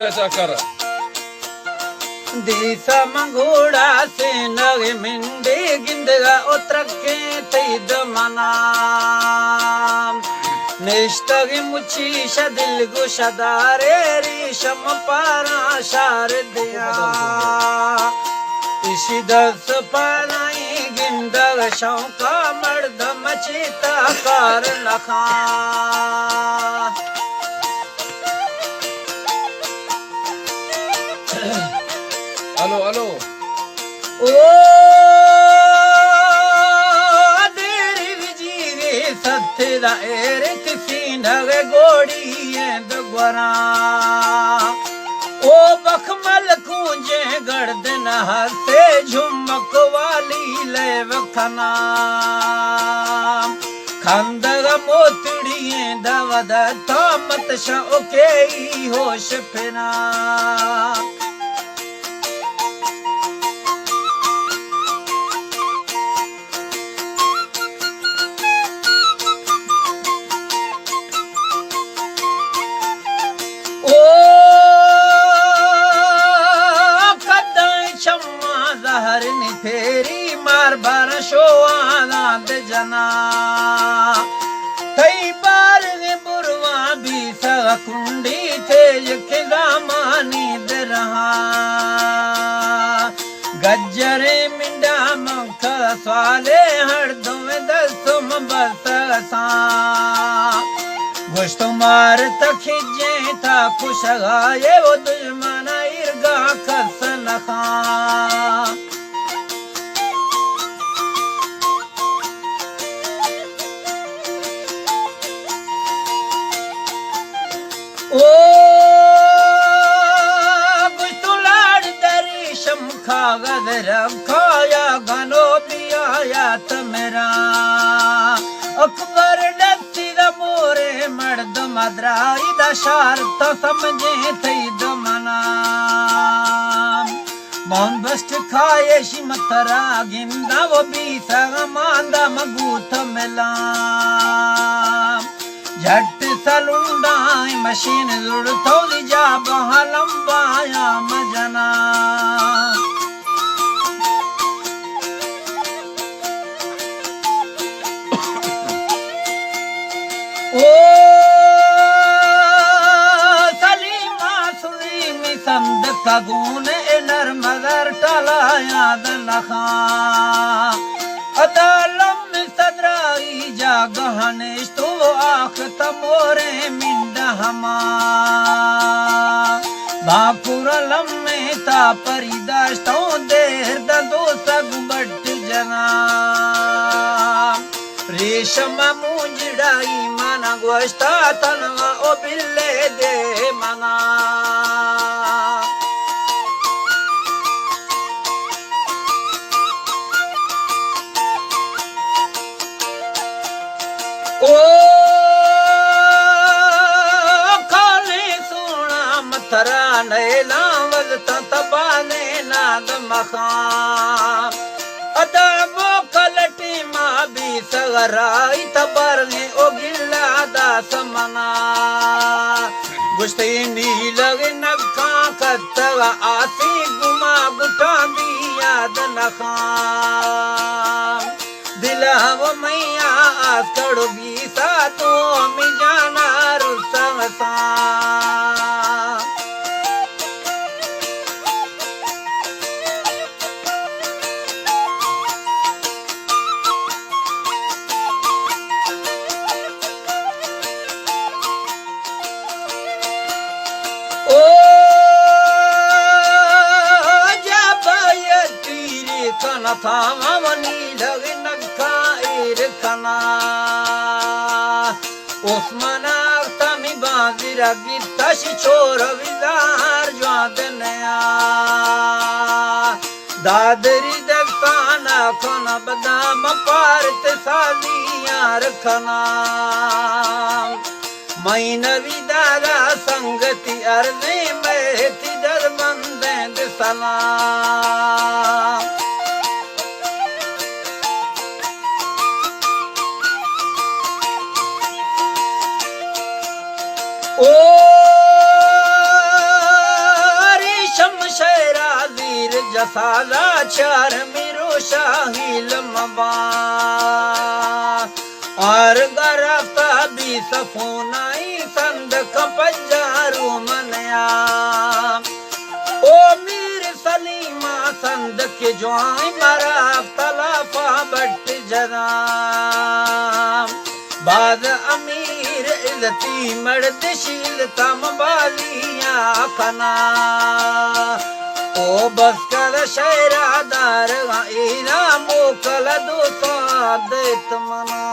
ऐसा कर दिसा मंगूड़ा से नग मिंडी गिंदगा उतरके तैद मना निष्ठगी मुची शदिल गुशदारे रेशम पारा शार दिया इसी दस पानाई गिंदग शौका मर्द मचीता कार लखा हेलो हेलो ओ तेरी विजीरे सत्य दायर किसी नगे गोड़ी दुगरा ओ बखमल कूंजे गर्दन हसे झुमक वाली ले वखना खंदग मोतड़िए दवद थामत शौके होश फिरा फेरी मार बार शो आनंद जना कई बार बुरवा भी सकुंडी तेज के दामानी रहा गज्जरे मिंडा मख स्वाले हरदम दसुम बससा गोश्त मार तखिजे था खुश गाये वो दुश्मन इर्गा खस नखा ओ गुस्तुलाड़ दरीशम खागद रखाया गनो पिया तमेरा अकबर डस्ती द मोरे मर्द मद्राई द शार्त समझे थई दमना मोहन बस्ट खाए शिमतरा गिंदा वो बीसा मांदा मगूथ मिला झट सलुंडाई मशीन जुड़ थोड़ी जा बहलंबाया मजना ओ सलीमा सुलीमी संद कगून नर मगर टला याद नखा अदालम सदराई जा गहनेश तो आख तमोरे मिंड हमा भाकुरलम में ता परिदास्तों देर दो सग बट जना रेशम मुंजड़ाई मना गोश्ता तनवा ओ बिल्ले दे मना ओ खाले सोना मथरा नैला वजता तबाने नाद मखा अदबो कलटी मा भी सगराई तबरने ओ गिल्ला दास मना गुस्ते नीलग नखा कत्तगा आसी गुमा गुटा दी याद नखा दिलाव मैया आकड़ बीसा तो मी जाना रुसवसा ओ जब तीरे कन था मनी लगे खना उस्माना तमी बाजीरा गीता शिचोर विजार ज्वादनया दादरी दस्ताना खना बदाम पारत साजियार खना मैनवी दादा संगति अर्ने महती दरबंदे सलाम ओ जसाला चार मेरो शाहिल मबा और गरफ्ता भी सफोनाई संद कपजारू मनया ओ मीर सलीमा संद के ज्वाई मरा तलाफा बट जरा बाद अमीर इल्ती मर्द शील तम बालियां खना ओ बस कर शहरादार इना मोकल दो साद तमना।